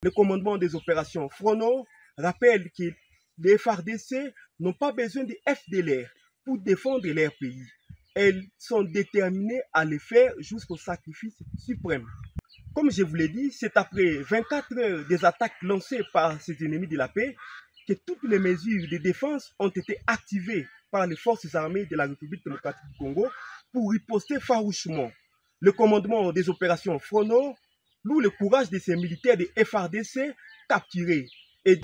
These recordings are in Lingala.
Le commandement des opérations Frono rappelle que les FARDC n'ont pas besoin de FDLR pour défendre leur pays. Elles sont déterminées à le faire jusqu'au sacrifice suprême. Comme je vous l'ai dit, c'est après 24 heures des attaques lancées par ces ennemis de la paix que toutes les mesures de défense ont été activées par les forces armées de la République démocratique du Congo pour riposter farouchement. Le commandement des opérations Frono loue le courage de ces militaires de FARDC capturés. Et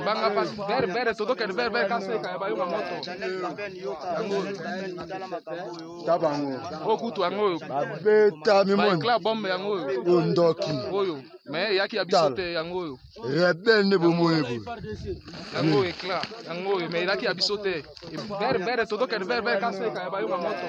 banga pas ver todo que ver kaso ka ba yuma moto tabango okutu ango beta mi mon club bombe yango ndoki oyo mais yaki abisote yango oyo rebel ne bo moye bo yango éclat yango mais yaki abisote ver todo que ver kaso ka ba yuma moto.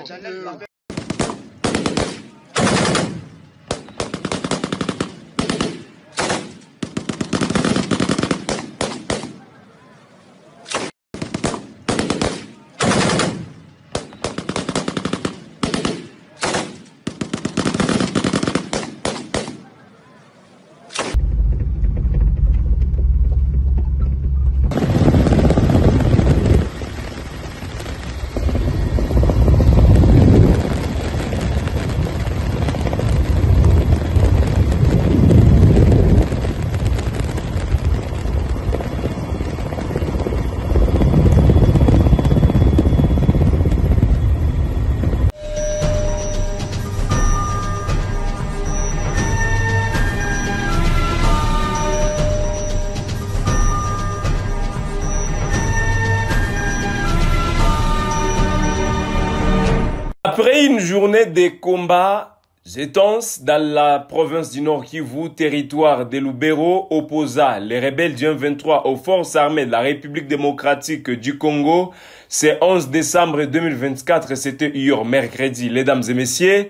Après une journée de combats intenses dans la province du Nord Kivu, territoire de Lubero, opposa les rebelles du M23 aux forces armées de la République démocratique du Congo, c'est 11 décembre 2024, c'était hier mercredi, mesdames et messieurs.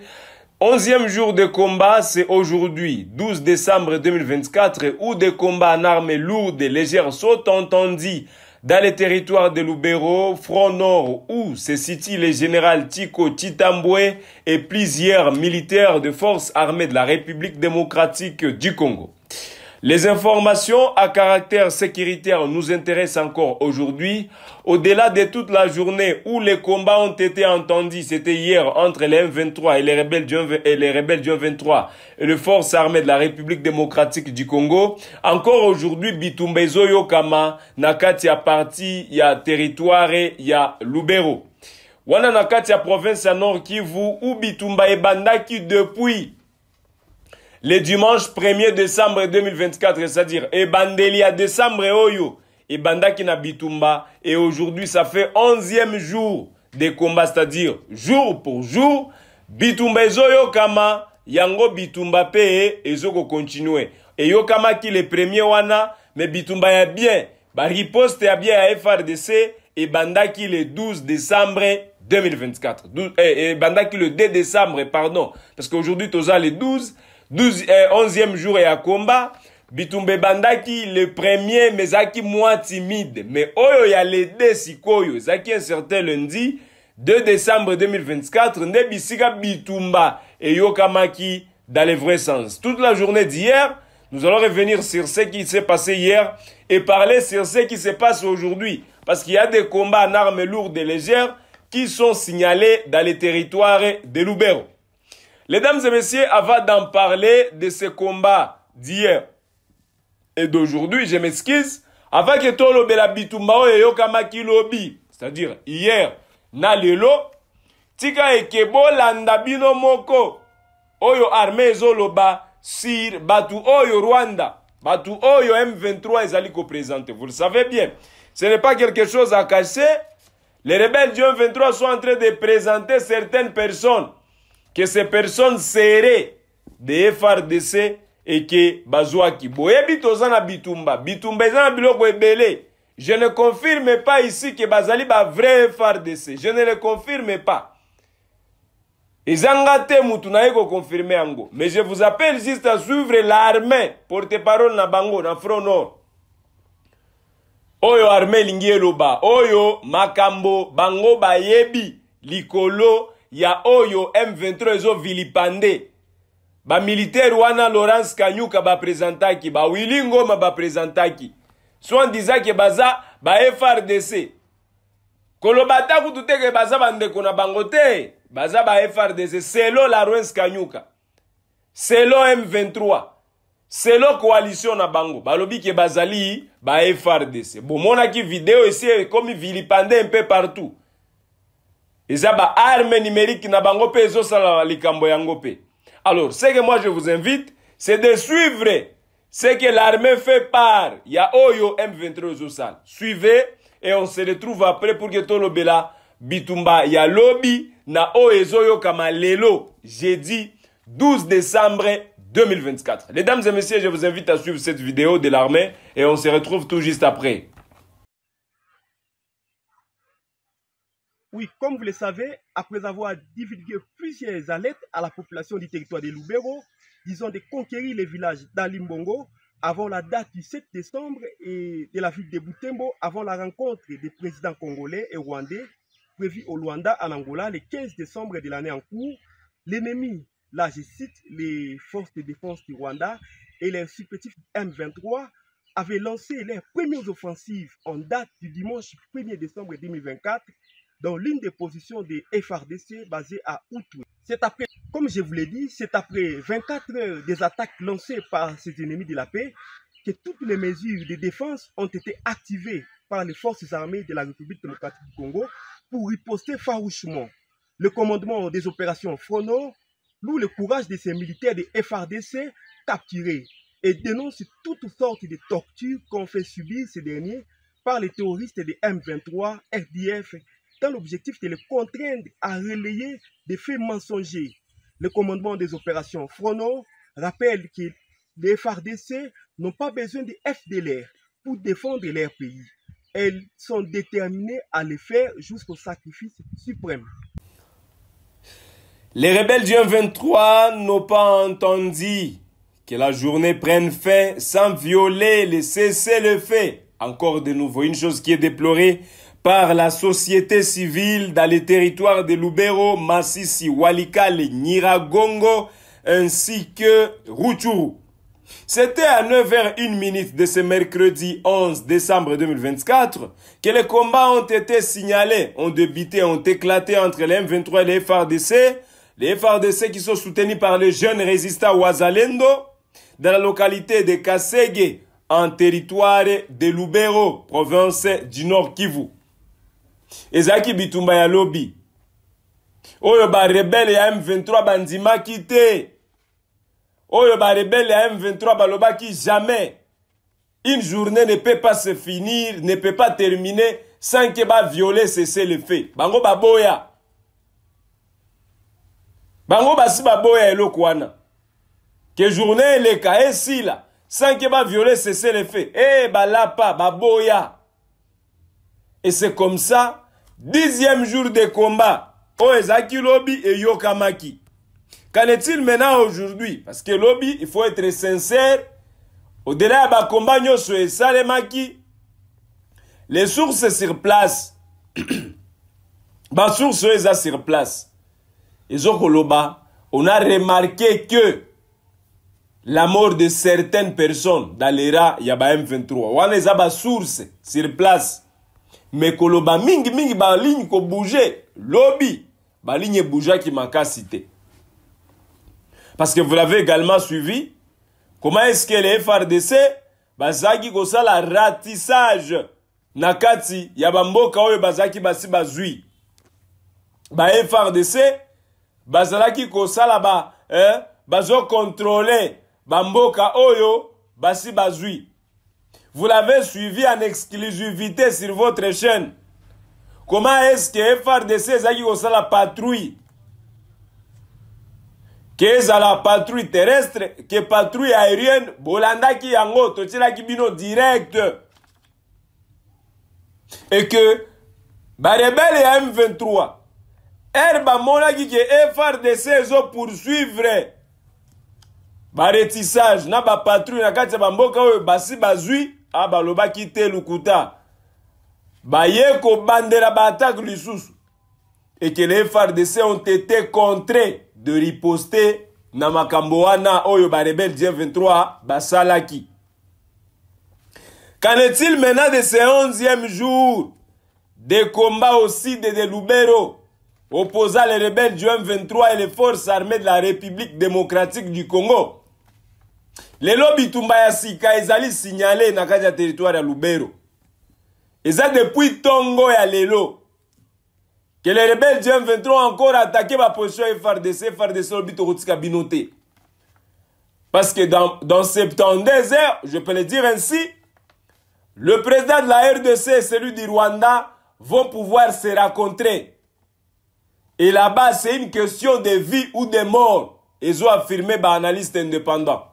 11e jour de combat, c'est aujourd'hui, 12 décembre 2024, où des combats en armes lourdes et légères sont entendus dans les territoires de Lubero, front nord, où se situe le général Tiko Titambwe et plusieurs militaires de forces armées de la République démocratique du Congo. Les informations à caractère sécuritaire nous intéressent encore aujourd'hui. Au-delà de toute la journée où les combats ont été entendus, c'était hier entre les M23 et les rebelles du M23 et les forces armées de la République démocratique du Congo. Encore aujourd'hui, Bitumbezo Yokama, nakati ya parti, ya territoire, ya Lubero. Wana nakati ya province ya Nord Kivu, ou Bitumba e bandaki depuis le dimanche 1er décembre 2024, c'est-à-dire Ebandeli à décembre Oyo, Ebandaki na Bitumba, et aujourd'hui ça fait 11e jour de combat, c'est-à-dire jour pour jour, Bitumba Ezoyo Kama, Yango Bitumba Pe, Ezoko continue. Et Yokama qui le premier wana, mais Bitumba ya bien, ba riposte ya bien à FRDC, et Bandaki le 12 décembre 2024. Et Bandaki le 2 décembre, pardon, parce qu'aujourd'hui, Toza le 11e jour et à combat, Bitumbe Bandaki le premier, mais Zaki moins timide. Mais Oyo ya le Sikoyo, Zaki un certain lundi, 2 décembre 2024, ne Bisika Bitumba et Yokamaki dans le vrai sens. Toute la journée d'hier, nous allons revenir sur ce qui s'est passé hier et parler sur ce qui se passe aujourd'hui. Parce qu'il y a des combats en armes lourdes et légères qui sont signalés dans les territoires de Lubero. Mesdames et messieurs, avant d'en parler de ce combat d'hier et d'aujourd'hui, je m'excuse, avant que Tolo Bela Bitumbao et Yokamaki Lobi, c'est-à-dire hier, na lelo, tika ekebo landabino moko, oyo armée zoloba, sir, batu oyo Rwanda, batu oyo M23 ezaliko présenté. Vous le savez bien, ce n'est pas quelque chose à cacher. Les rebelles du M23 sont en train de présenter certaines personnes, que ces personnes seraient des FRDC et que Bazouaki. Boyebi tozana Bitumba. Bitumba ezana biloko ebele. Je ne confirme pas ici que Bazali ba vrai FRDC. Je ne le confirme pas. Ezanga te mutu na yeko confirmer ango. Mais je vous appelle juste à suivre l'armée porte-parole na bango, na front nord. Oyo armée lingi eloba. Oyo makambo bango bayebi likolo ya oyo M23 ezo vilipande. Ba militaire wana Laurence Kanyuka ba présentaki, ba Willy Ngoma ba présentaki. Soit disaki baza ba FRDC. Kolobata kututeke baza bandeko na bangote, baza ba FRDC selo Laurence Kanyuka. Selo M23. Selo coalition na bango. Balobi ke bazali ba FRDC. Bon mona ki vidéo ici comme vilipande un peu partout. Eza ba arme numérique na bango pe ezo sala likambo yango pe. Alors, ce que moi je vous invite, c'est de suivre ce que l'armée fait part. Il y a Oyo M23 Zosal. Suivez et on se retrouve après pour que Tolo Bela Bitumba. Il y a lobby na Oezoyo Kamalelo, jeudi 12 décembre 2024. Mesdames et messieurs, je vous invite à suivre cette vidéo de l'armée et on se retrouve tout juste après. Oui, comme vous le savez, après avoir divulgué plusieurs alertes à la population du territoire de Lubero, disons de conquérir les villages d'Alimbongo avant la date du 7 décembre et de la ville de Butembo avant la rencontre des présidents congolais et rwandais prévue au Luanda en Angola le 15 décembre de l'année en cours, l'ennemi, là je cite, les forces de défense du Rwanda et les supplétifs M23 avaient lancé leurs premières offensives en date du dimanche 1er décembre 2024 dans l'une des positions des FRDC basées à Outoué. C'est après, comme je vous l'ai dit, c'est après 24 heures des attaques lancées par ces ennemis de la paix que toutes les mesures de défense ont été activées par les forces armées de la République démocratique du Congo pour riposter farouchement. Le commandement des opérations Frono loue le courage de ces militaires de FRDC capturés et dénonce toutes sortes de tortures qu'ont fait subir ces derniers par les terroristes de M23, RDF, dans l'objectif de les contraindre à relayer des faits mensongers. Le commandement des opérations Frono rappelle que les FARDC n'ont pas besoin de FDLR pour défendre leur pays. Elles sont déterminées à le faire jusqu'au sacrifice suprême. Les rebelles du M23 n'ont pas entendu que la journée prenne fin sans violer le cessez-le-feu. Encore de nouveau, une chose qui est déplorée par la société civile dans les territoires de Lubero, Masisi, Walikale, Nyiragongo, ainsi que Rutshuru. C'était à 9h01 de ce mercredi 11 décembre 2024 que les combats ont été signalés, ont débuté, ont éclaté entre les M23 et les FARDC. Les FARDC qui sont soutenus par les jeunes résistants Wazalendo dans la localité de Kasege, en territoire de Lubero, province du Nord Kivu. Ezaki bitumba ya lobby. Oyo ba rebelle ya M23 bandima kite. Oyo ba rebelle ya M23 balobaki jamais. Une journée ne peut pas se finir, ne peut pas terminer sans que ba violer cesser le fait. Bango baboya. Bango basi baboya eloko wana. Que journée le ka si là sans que ba violer cesser le fait. Eh balapa baboya. Et c'est comme ça, 10e jour de combat, Oezaki Lobby et Yokamaki. Qu'en est-il maintenant aujourd'hui? Parce que Lobby, il faut être sincère, au-delà de combat, les sources sur place, les sources sur place, on a remarqué que la mort de certaines personnes dans les rats, il y a M23. On a des sources sur place. Mais koloba mingi ba ligne ko bouger lobby ba ligne bouger qui manque cité. Parce que vous l'avez également suivi, comment est-ce que les FARDC bazaki ko sala ratissage nakati ya bamboka oyo bazaki basi bazui. Ba FARDC bazalaki ko sala bazo contrôler bamboka oyo basi bazui. Vous l'avez suivi en exclusivité sur votre chaîne. Comment est-ce que FARDC zaki kosa la patrouille? Que la patrouille terrestre, que patrouille aérienne, bolanda ki yango, totila ki bino direct. Et que, ba rebelle ya M23, ba mona ki ke FARDC zo poursuivre, ba retissage, na ba patrouille na kati ya bamboka oyo basi bazui, ah bah le bas quitté Lukuta. Bayeko bandera batak lisusu. Et que les FARDC ont été contraints de riposter na makambo wana oyo ba rebelle G23 basalaki. Qu'en est-il maintenant de ce 11e jour des combats aussi de Lubero opposant les rebelles du M23 et les forces armées de la République démocratique du Congo? Les lobbies Bitumba Sika ezali signalé na kati ya territoire ya Lubero. Et ça depuis Tongo et Lelo. Que les rebelles du M23 ont encore attaqué ma position FARDC, FARDC au Bitoroutika Binoté. Parce que dans 72 heures, je peux le dire ainsi, le président de la RDC et celui du Rwanda vont pouvoir se rencontrer. Et là-bas, c'est une question de vie ou de mort. Ils ont affirmé par analystes indépendants.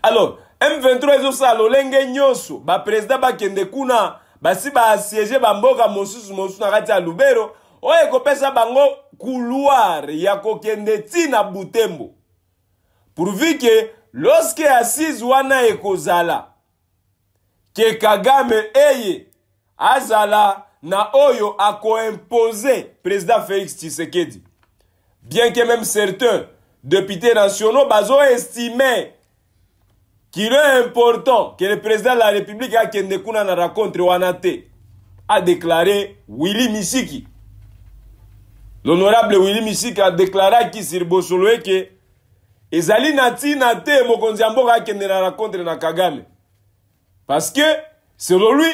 Alors, M23, ils ont ça, l'olenge nyoso, ba président ba kende kuna, ba si ba siéger ba mboka mosusu na kati ya Lubero, oye kopesa bango couloir ya kokende tina Butembo. Pourvu que lorsque assise wana ekozala, que Kagame eye azala na oyo a co-imposé président Félix Tshisekedi. Bien que même certains députés nationaux bazo estimé qu'il est important que le président de la République a kende kuna na rencontre wanate, a déclaré Willy Misiki. L'honorable Willy Misiki a déclaré qui sur Bosoloé que ezali nati nate mokonzi mboka akende na rencontre na Kagame. Parce que, selon lui,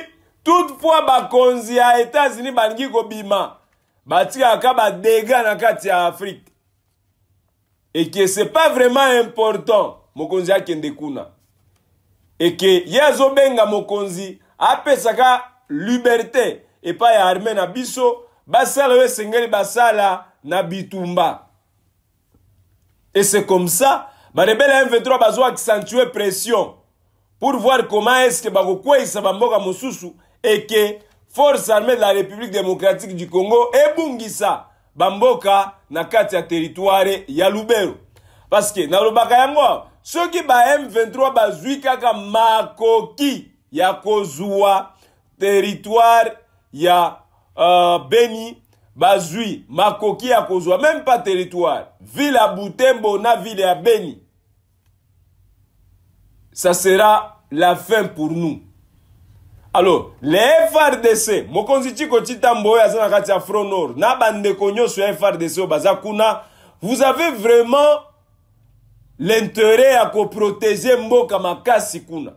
toutefois, bakonzi à États-Unis bangi kobima, bati akaba dégâts na kati ya Afrique. Et que c'est pas vraiment important, mokonzi akende kuna. Et que yazo benga mokonzi apesaka liberté et pas ya armée na biso, basala we sengeli basala na bitumba. Et c'est comme ça, ba rebelle M23 bazo accentuer pression pour voir comment est-ce que Bagokwe Isabamboka Mosusu et que Force armée de la République démocratique du Congo et Bungisa Bamboka na kati ya territoire ya Lubero. Parce que na lobaka yango ceux qui ba M23 bazui kaka makoki ya kozua territoire ya Beni bazui makoki ya kozua même pas territoire ville à Butembo na ville à Beni. Ça sera la fin pour nous. Alors, les FARDC, mokonzi chiko chitambo ya zana kati ya Front Nord, na bande konyo sur FARDC au bazakuna, vous avez vraiment l'intérêt à protéger mboka makasi kuna.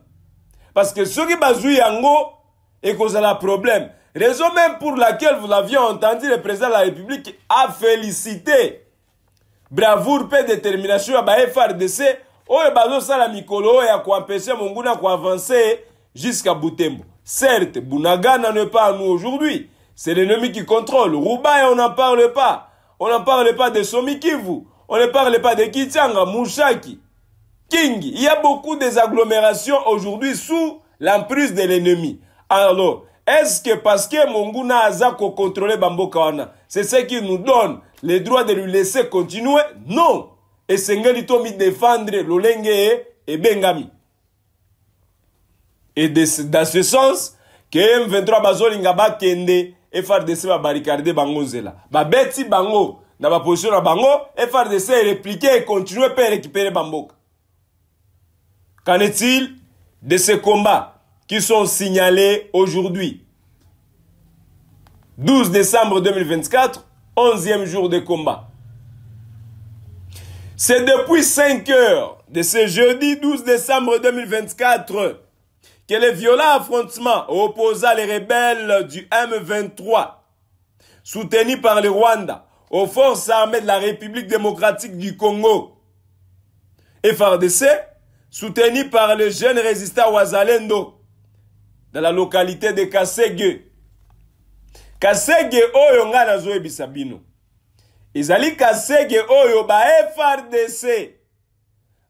Parce que ceux qui bazou yango et cause la problème. Raison même pour laquelle vous l'aviez entendu, le président de la République a félicité bravoure et détermination à FARDC. Oye bazo sala mikolo ya kuempêcher Monguna ku avancer jusqu'à Butembo. Certes, Bunagana n'est pas à nous aujourd'hui. C'est l'ennemi qui contrôle. Roubaix, on n'en parle pas. On n'en parle pas de Somikivu. On ne parle pas de Kitianga, Mouchaki, King. Il y a beaucoup des agglomérations aujourd'hui sous l'emprise de l'ennemi. Alors, est-ce que parce que Monguna Azako contrôle Bambokawana, c'est ce qui nous donne le droit de lui laisser continuer? Non. Et Sengeli Tomi défendre l'Olenge et Bengami. Et dans ce sens, que M23 bazolinga ba kende, FARDC va barricader bango zela. Ba beti bango, na ba position na bango, FARDC est répliqué et continue à récupérer Bamboka. Qu'en est-il de ces combats qui sont signalés aujourd'hui? 12 décembre 2024, 11e jour de combat. C'est depuis 5 heures de ce jeudi 12 décembre 2024 que les violents affrontements opposant les rebelles du M23, soutenus par le Rwanda, aux forces armées de la République démocratique du Congo, et FARDC, soutenus par les jeunes résistants Wazalendo, dans la localité de Kasege. Kasege oyo nga nazo ebisa bino. Ezali Kasege oyo ba FARDC.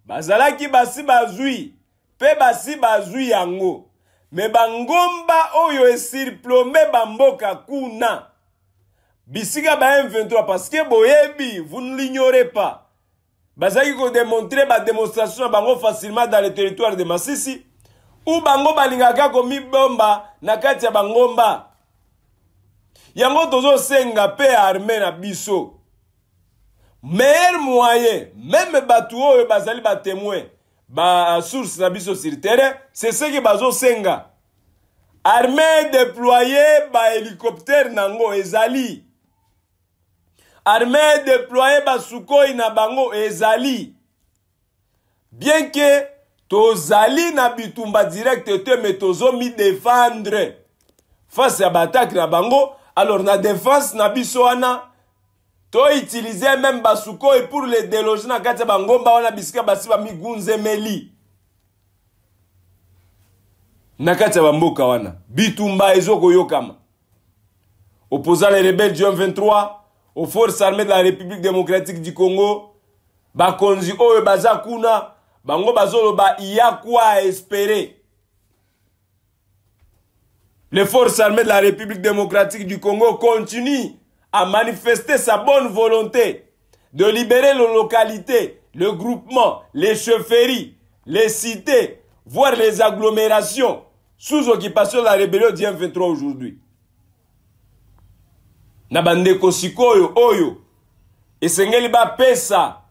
Bazalaki basi bazui. Pe basi bazui yango. Me bangomba oyo esirplombe bamboka kuna. Bisika ba M23 parce que boyebi, vous ne l'ignorez pas. Bazaki ko démontrer ba démonstration bango facilement dans le territoire de Masisi. Ou bango balingaka ko mi bomba na kati ya bangomba. yango tozo senga pe armée na biso meilleur moyen même batu oyo bazali ba témoin ba source na biso sur terrain c'est ce que bazo senga armée déployée ba hélicoptère nango ezali armée déployée ba Sukhoi na bango ezali bien que tozali na bitumba direct te mais tozo mi défendre face à l'attaque na bango alors na défense na biso wana to utiliser même ba Sukhoi pour les déloger na kati bangomba wana bisika basiba migunze meli na kati bamboka wana bitumba ezoko yokama opposant les rebelles du M23 aux forces armées de la République démocratique du Congo bakonzi oyo baza kuna bango bazolo ba iya quoi espérer. Les forces armées de la République démocratique du Congo continuent à manifester sa bonne volonté de libérer les localités, le groupement, les chefferies, les cités, voire les agglomérations sous occupation de la rébellion du M23 aujourd'hui. Nabandeko sikoyo oyo esengeli ba pesa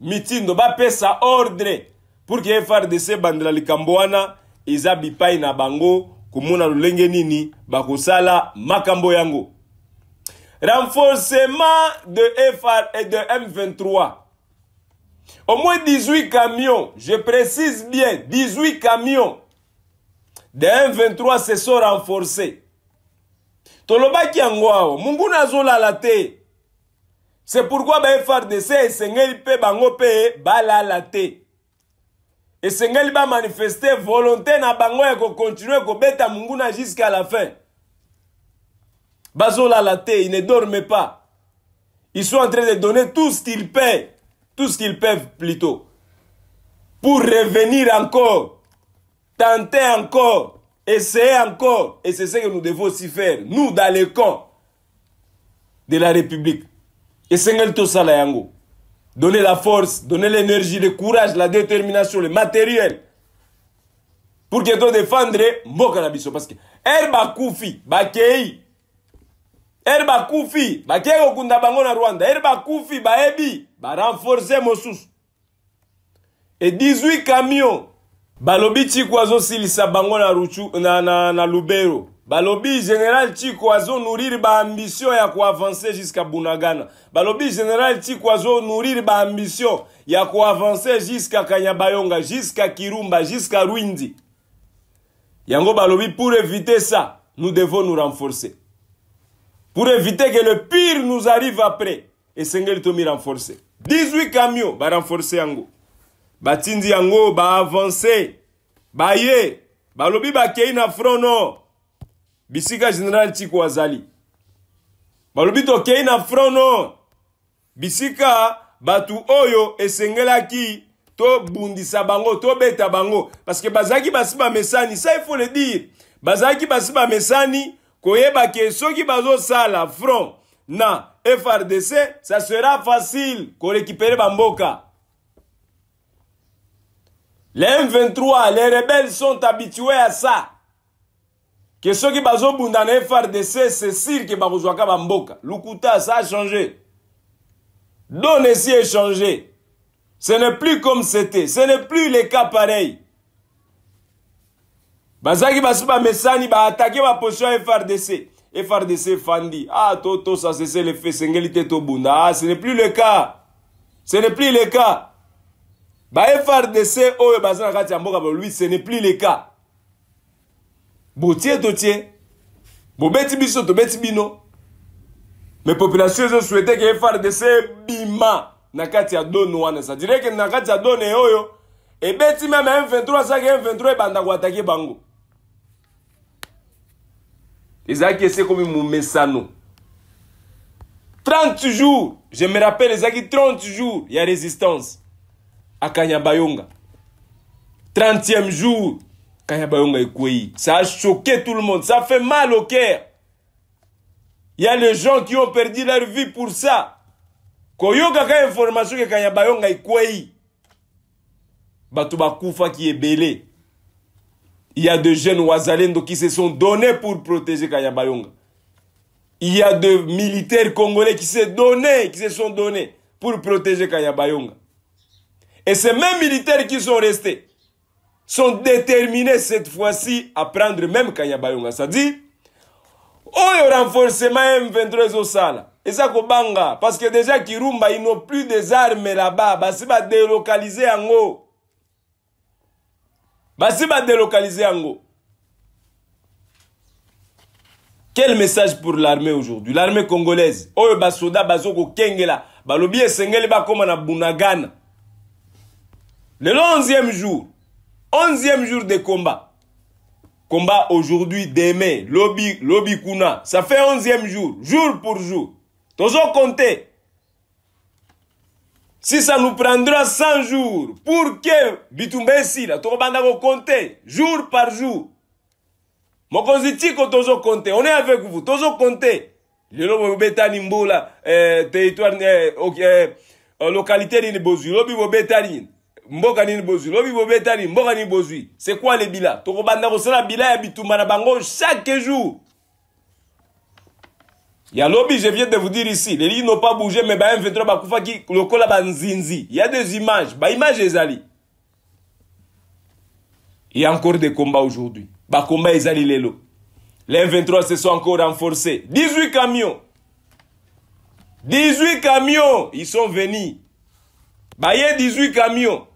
mitindo ba pesa ordre pour que FARDC bandela likambo wana eza bipai na bango kumuna lulenge nini bakosala makambo yango. Renforcement de FAR et de M23. Au moins 18 camions, je précise bien, 18 camions de M23 se sont renforcés. Tolobaki yango mungu nazola la te. C'est pourquoi ba FARDC esengeli pe bango pe bala la te. Esengeli ba manifester volonté na bango ya ko continuer ko beta munguna jusqu'à la fin. Bazola la te, ils ne dorment pas. Ils sont en train de donner tout ce qu'ils paient, tout ce qu'ils peuvent plutôt, pour revenir encore, tenter encore, essayer encore. Et c'est ce que nous devons aussi faire, nous dans les camps de la République. Et c'est tout ça là yango. Donner la force, donner l'énergie, le courage, la détermination, le matériel. Pour que tu défendre Mboka na biso. Parce que Erba Koufi, Bakei, Erba Koufi, Bakei Okunda Bango na Rwanda, Erba Koufi, Baebi, ba renforcer Mosus. Et 18 camions, Balobi Chikwazo Silisa Bango na Ruchu, na Lubero. Balobi Général Chikwazo nourrir ba ambition ya ko avancer jusqu'à Bunagana. Balobi Général Chikwazo nourrir ba ambition ya ko avancer jusqu'à Kanyabayonga, jusqu'à Kirumba, jusqu'à Rwindi. Yango balobi pour éviter ça, nous devons nous renforcer. Pour éviter que le pire nous arrive après. Et Sengeli Tomi renforcer. 18 camions, ba renforcer yango. Batindi yango, ba avancer. Ba ye, balobi ba kei na front nord. Bisika Général Chiko Azali. Balobi to kei na front nord. Bisika batu oyo esengelaki to bundisa bango, to beta bango. Parce que bazaki basiba mesani, ça il faut le dire. Bazaki basiba mesani, koyeba ke soki bazo sala front na FARDC, ça sera facile ko récupérer bamboka. Les M23, les rebelles sont habitués à ça. Que ceux qui bazo bunda na FARDC, c'est sûr que bazozwaka bamboka. Lukuta, ça a changé. Donne ici est changé. Ce n'est plus comme c'était. Ce n'est plus le cas pareil. Bazaki basuba mesani ba attaquer ma position FARDC. FARDC Fandi. Ah, toto, ça c'est le fait. Sengelite to bunda. Ah, ce n'est plus le cas. Ce n'est plus le cas. Ba FARDC, oh, bazana kati amboka, lui, ce n'est plus le cas. Botier, totier. Bobeti biso, to beti bino. Mais populations ont souhaité que FARDC bima. Nakati ya dono wana. Ça dirait que nakati ya dono oyo. Et beti même M23, ça que M23 banda ko attaquer bango. Les Aki c'est comme Moumessano. 30 jours, je me rappelle, les Aki 30 jours, il y a résistance à Kanyabayonga. 30e jour, Kanyabayonga est Kouéi. Ça a choqué tout le monde, ça fait mal au cœur. Il y a les gens qui ont perdu leur vie pour ça. Koyoka ka information que Kanyabayonga est Kouéi. Batouba Koufa qui est belé. Il y a des jeunes Ouazalendo qui se sont donnés pour protéger Kanyabayonga. il y a des militaires congolais qui se sont donnés pour protéger Kanyabayonga. Et ces mêmes militaires qui sont restés sont déterminés cette fois-ci à prendre même Kanyabayonga. C'est-à-dire, au renforcement M23 au Sala. Et ça Kobanga, parce que déjà Kirumba, ils n'ont plus des armes là-bas. Basi va délocaliser en haut. Basi va délocaliser en haut. Quel message pour l'armée aujourd'hui? L'armée congolaise. Oyo basoda bazoko kengela. Balobi esengeli bakoma na Bunagana. Le 11e jour. 11e jour de combat. Combat aujourd'hui, demain. Lobby kuna. Ça fait 11e jour. Jour pour jour. Toujours compter. Si ça nous prendra 100 jours pour que Bitumba ici, là, tout compter. Jour par jour. Mokonzitiko toujours compter. On est avec vous. Toujours compter. Le lobo betani mbola territoire localité ni bozui. Lobi bo betani mboka ni bozui. Lobi bo betani mboka ni bozui. C'est quoi les bila? Toko banda ko sala bila ya bitumba na bango chaque jour. Il y a lobby, je viens de vous dire ici. Les lignes n'ont pas bougé, mais bah M23 bakufa ki lokola banzinzi. Il y a des images. Bah images ezali. Il y a encore des combats aujourd'hui. Bah combat ezali lelo. Les M23 se sont encore renforcés. 18 camions. 18 camions. Ils sont venus. Bah, il y a 18 camions.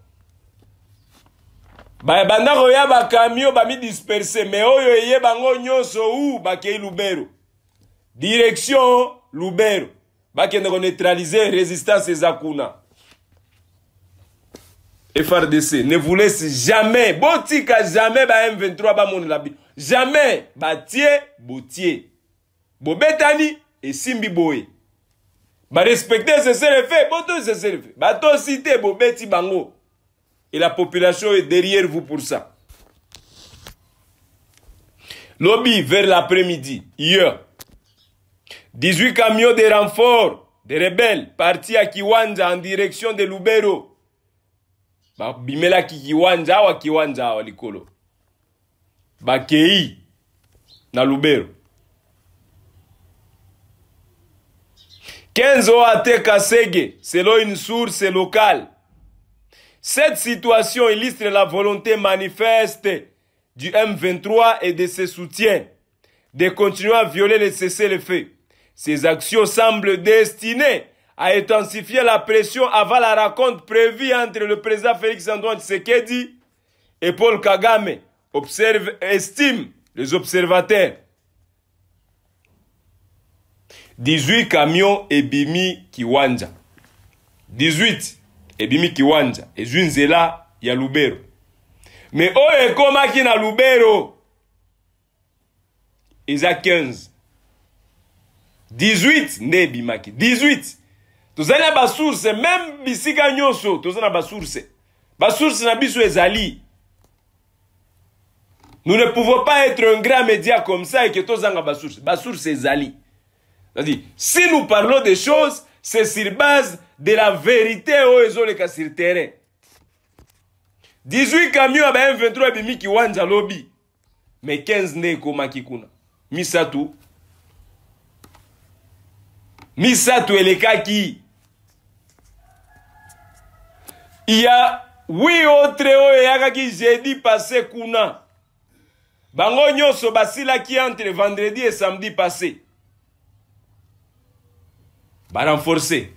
Bah, banda roya ba camions ba mi dispersé. Mais oyo yé bango nyonso ou ba kei Lubero. Direction Lubero. Ba kende ko neutraliser résistance ezakuna. FRDC ne vous laisse jamais. Botika jamais ba M23 ba mon labi. Jamais batie botier. Bobetani et simbi boé. Ba respecter ce fait, boto ce fait. Ba to cité bobeti bango. Et la population est derrière vous pour ça. Lobby vers l'après-midi, hier. 18 camions de renfort des rebelles partis à Kiwanja en direction de Lubero. Ba bimela Kiwanja wa Kiwanja wa likolo. Bakei na Lubero. 15 OAT Kasege, selon une source locale. Cette situation illustre la volonté manifeste du M23 et de ses soutiens de continuer à violer les cessez-le-feu. Ces actions semblent destinées à intensifier la pression avant la rencontre prévue entre le président Félix-Antoine Tshisekedi et Paul Kagame. Estime les observateurs. 18 camions et bimi Kiwanja. 18 et bimi Kiwanja. Et Junzela ya Lubero. Mais oye koma ki na Lubero. Ils a 15. 18 ne bimaki. 18. Tozana ba source même bisika nyonso tozana ba source. Ba source na biso ezali. Nous ne pouvons pas être un grand média comme ça et que tozanga ba source. Ba source ezali. C'est-à-dire, si nous parlons des choses, c'est sur base de la vérité sur le terrain. 18 camions à M23 bimi Kiwanja lobby. Mais 15 ne koma kikuna. Misatu elekaki. Il y a 8 autres yakaki jeudi passé kuna. Bango nyonso basila ki entre vendredi et samedi passé. Ba renforcer.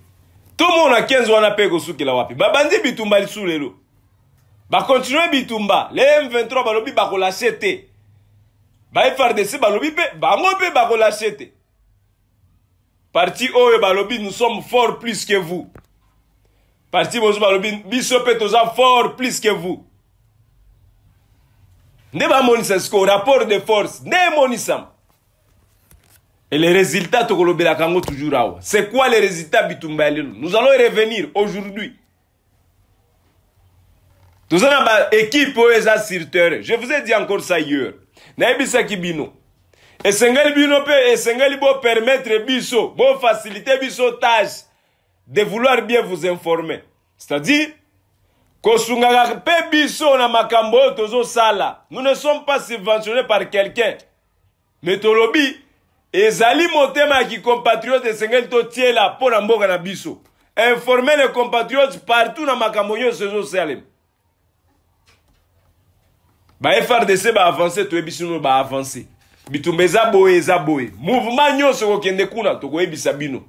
Tout le monde a 15 wana pe ko suki la wapi. Ba bandi bitumba li sous lelo. Ba continuer bitumba. Les M23 balobi ba ko lâcher. Ba FRDC balobi pe bango pe ba ko lâcher. Parti oyo balobi nous sommes forts plus que vous. Parti bozo balobi biso pe toza fort plus que vous. Ne ba monisa sko rapport de force. Ne monisam. Et les résultats, toujours. C'est quoi les résultats Bitumba? Nous allons y revenir aujourd'hui. Nous avons une équipe sur terre. Je vous ai dit encore ça hier. Naibisa Kibino. Et Sengali Bino peut et Sengali Bo permettre Biso, bon faciliter Biso tâche de vouloir bien vous informer. C'est-à-dire, Kosungaga pe Biso na makambo tozo sala. Nous ne sommes pas subventionnés par quelqu'un. Mais Tolobi ezali motema ki compatriotes esengeli totiela mpo na mboka na biso. Informer les compatriotes partout na makambo nyonso ezosalema. Ba FRDC ba avancer toyebisi no ba avancer. Bitumba eza boye. Mouvement nyonso kokende kuna tokoyebisa bino.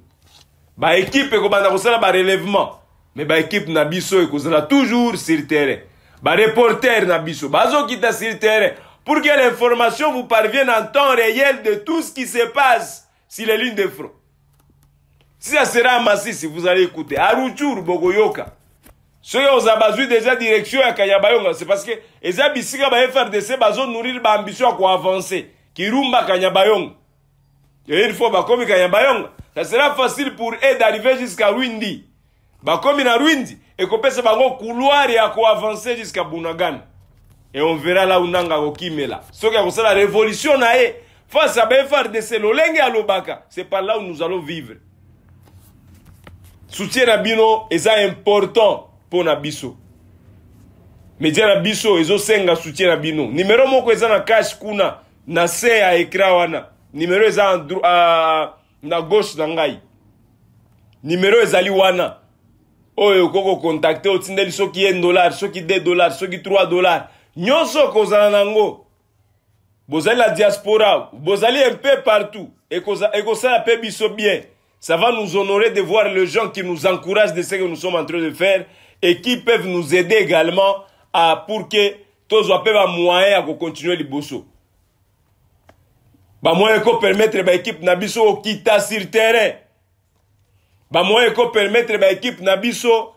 Ba équipe ekobanda kosala ba relèvement. Mais ba équipe na biso ekozala toujours sur terrain. Ba reporter na biso bazokita sur terrain pour que l'information vous parvienne en temps réel de tout ce qui se passe sur les lignes de front. Si ça sera à Masisi, vous allez écouter. À Rutshuru, Bogoyoka. Ceux qui ont besoin déjà direction à Kanyabayonga, c'est parce que les abissika ba FRDC bazo nourrir ba ambition à avancer. Kirumba Kanyabayonga. Et une fois bakomi Kanyabayonga, ça sera facile pour eux d'arriver jusqu'à Rwindi. Bakomi na Rwindi et qu'on peut se bango couloir et à avancer jusqu'à Bunagana. Et on verra là où nanga kokimela. Ceux qui ont la révolution nae face à ba FRDC lolenge à Lobaka, c'est par là où nous allons vivre. Soutien na bino est important pour na biso. Media na biso ezo senga soutien na bino. Numéro moko eza na cash kuna na se ya écran wana. Numéro eza na gauche na ngai. Numéro ezali wana. Oyo koko contacter otindeli soki $1, soki $2, soki $3. Nyonso kozala nango. Bozali la diaspora, bozali un peu partout. Et kozala pe biso bien. Ça va nous honorer de voir les gens qui nous encouragent de ce que nous sommes en train de faire et qui peuvent nous aider également pour que tous les moyens à continuer les bossos. Ba moyen ko permettre ba équipe na biso kita sur terrain. Ba moyen ko permettre ba équipe na biso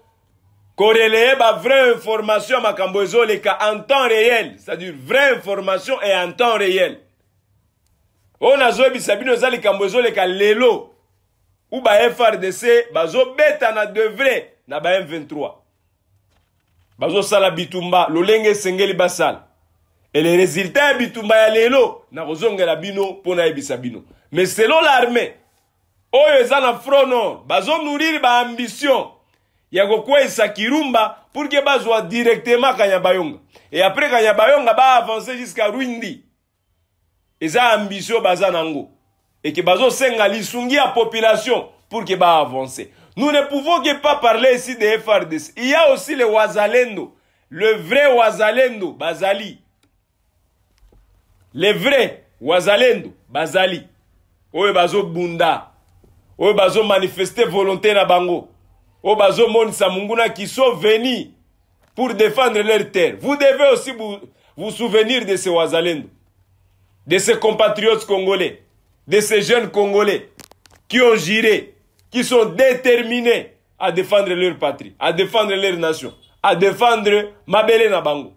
corréler ba vraie information makambo ezoleka en temps réel, c'est-à-dire vraie information et en temps réel. On a zo bisabino zali kambo ezoleka lelo. Ou ba FRDC, bazo beta na de vrai, na ba M23. Bazo sala bitumba, lolenge sengeli basal. Et les résultats bitumba ya lelo, na kozonga la bino, pona ebisa bino. Mais selon l'armée, oyo eza na front nord, bazo nourrir ba ambition, ya kokwe sa Kirumba, pour que bazo directement Kanyabayonga. Et après Kanyabayonga, ba avancer jusqu'à Rwindi. Eza ambition baza nango. Et que bazo senga lisungi à population pour que ba avancer. Nous ne pouvons que pas parler ici des FRDC. Il y a aussi le Wazalendo. Le vrai Wazalendo, Bazali. Le vrai Wazalendo, Bazali. Oye bazo bunda. Oye bazo manifester volonté na bango. Oye bazo monisa munguna qui sont venus pour défendre leur terre. Vous devez aussi vous souvenir de ces Wazalendo. De ces compatriotes congolais. De ces jeunes Congolais qui ont giré, qui sont déterminés à défendre leur patrie, à défendre leur nation, à défendre Mabele Nabango.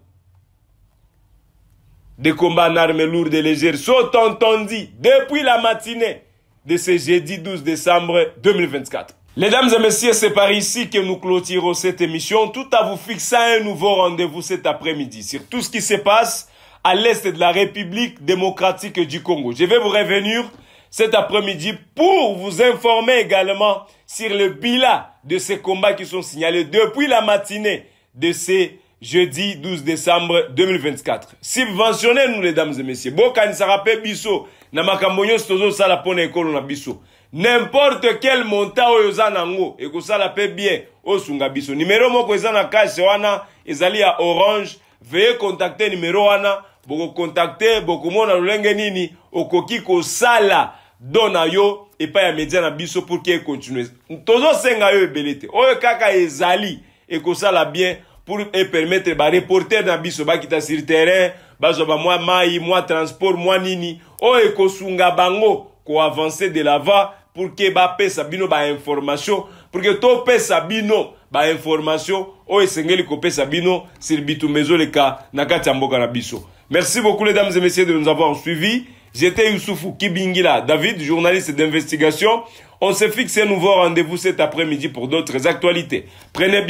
Des combats en armes lourdes et légères sont entendus depuis la matinée de ce jeudi 12 décembre 2024. Mesdames et messieurs, c'est par ici que nous clôturons cette émission, tout en vous fixant un nouveau rendez-vous cet après-midi sur tout ce qui se passe à l'est de la République démocratique du Congo. Je vais vous revenir cet après-midi pour vous informer également sur le bilan de ces combats qui sont signalés depuis la matinée de ce jeudi 12 décembre 2024. Subventionnez-nous, mesdames et messieurs. Boka ni sarape biso na makambo stozo sala pona ekolo na biso. N'importe quel montant oyoza nango eko sala pe bien osunga biso. Numéro moko eza na cash wana ezali ya Orange. Veuillez contacter numéro wana. Boko contacter, boko mona lolenge nini, okoki ko sala dona yo, et pas ya media na biso pour qu'il continue. Tozo senga yo ebelete. Oyo kaka ezali, et ko sala bien, pour permettre ba reporter na biso, ba kita sur terrain, ba zoba moi mai, moi transport, moi nini, oyo ko sunga bango, ko avancer de l'avant, pour que ba pesa bino ba information, pour que to pesa bino, ba information, oyo sengeli ko pesa bino, sur bitumezo leka, nakati amboka na biso. Merci beaucoup, mesdames et messieurs, de nous avoir suivis. J'étais Youssoufou Kibingila, David, journaliste d'investigation. On se fixe un nouveau rendez-vous cet après-midi pour d'autres actualités. Prenez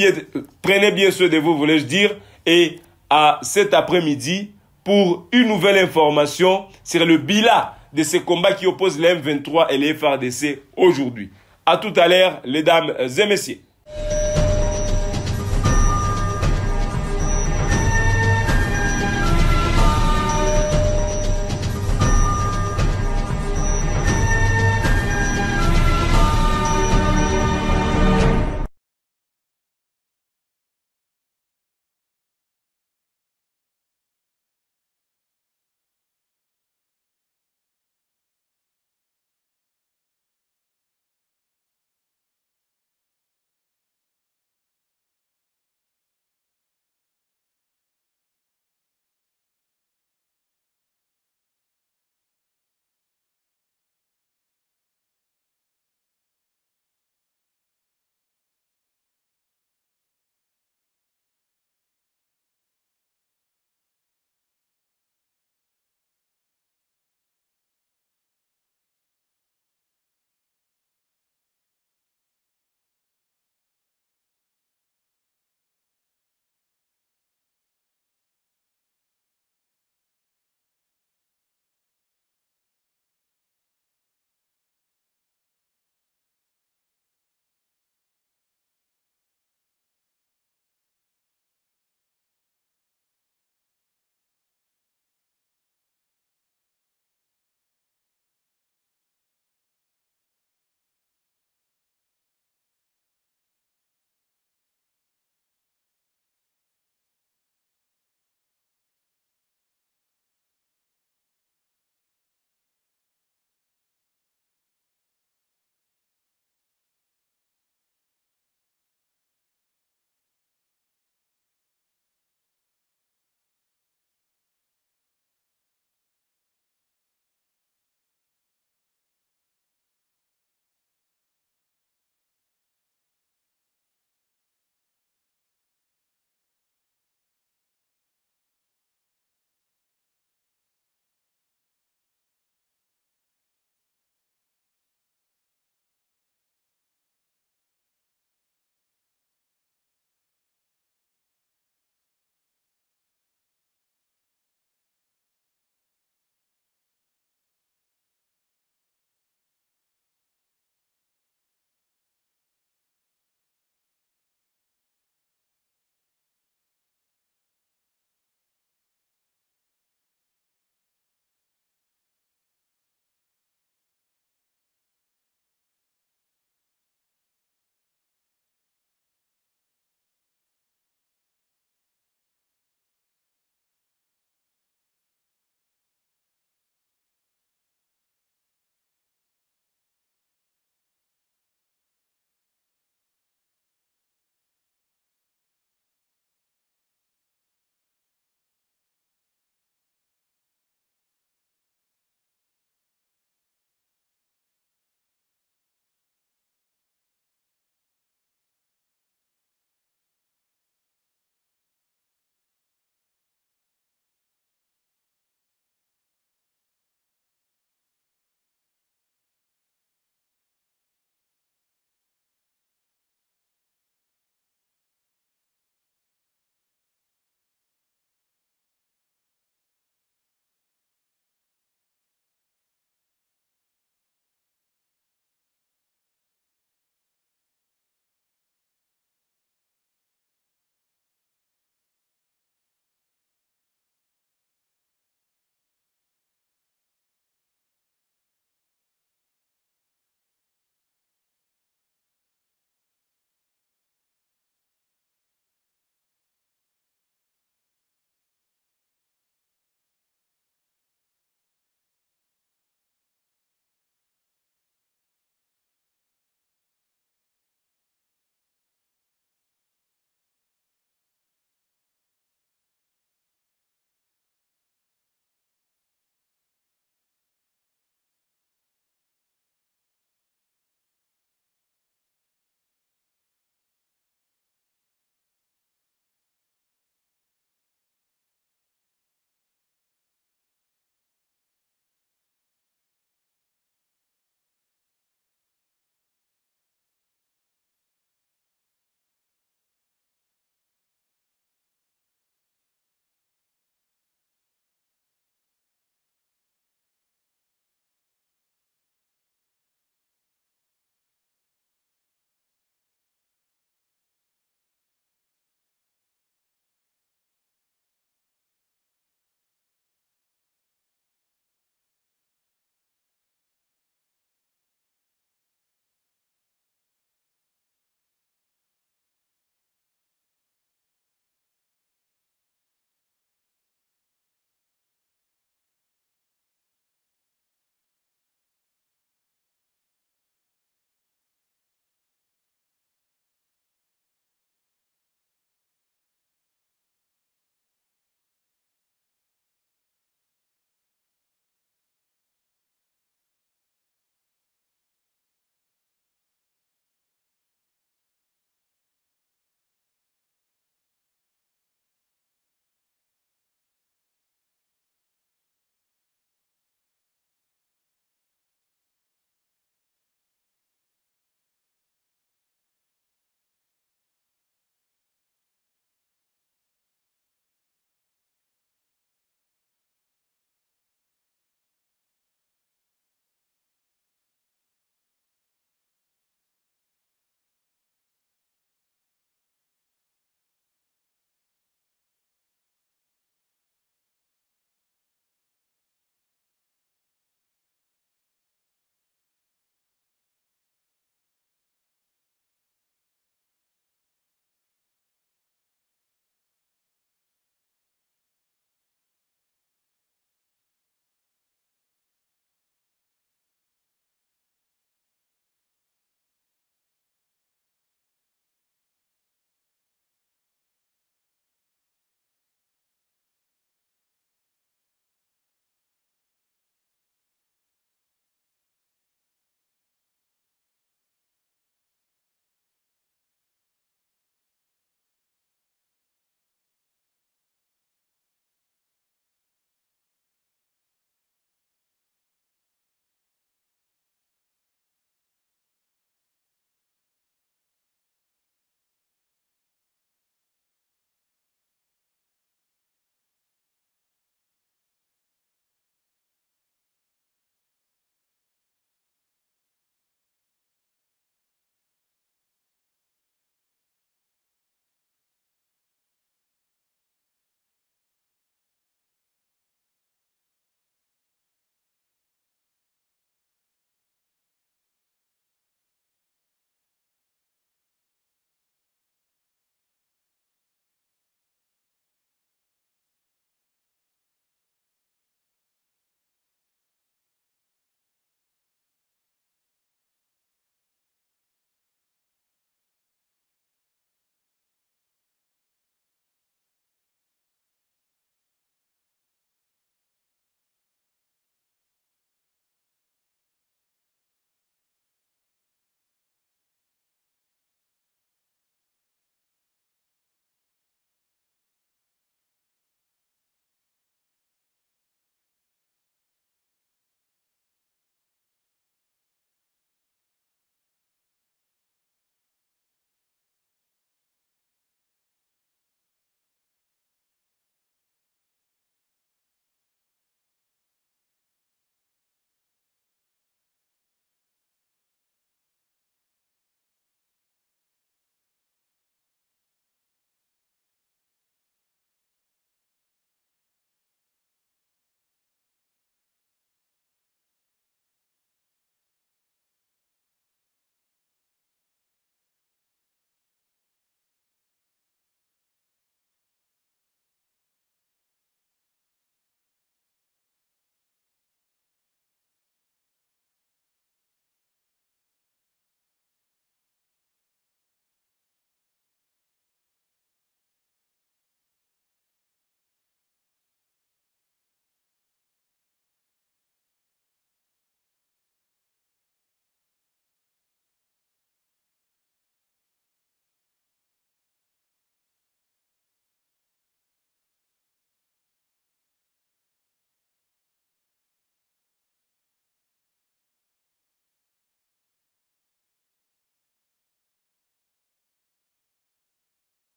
bien soin de vous, voulais-je dire. Et à cet après-midi, pour une nouvelle information sur le bilan de ces combats qui opposent les M23 et les FRDC aujourd'hui. À tout à l'heure, mesdames et messieurs.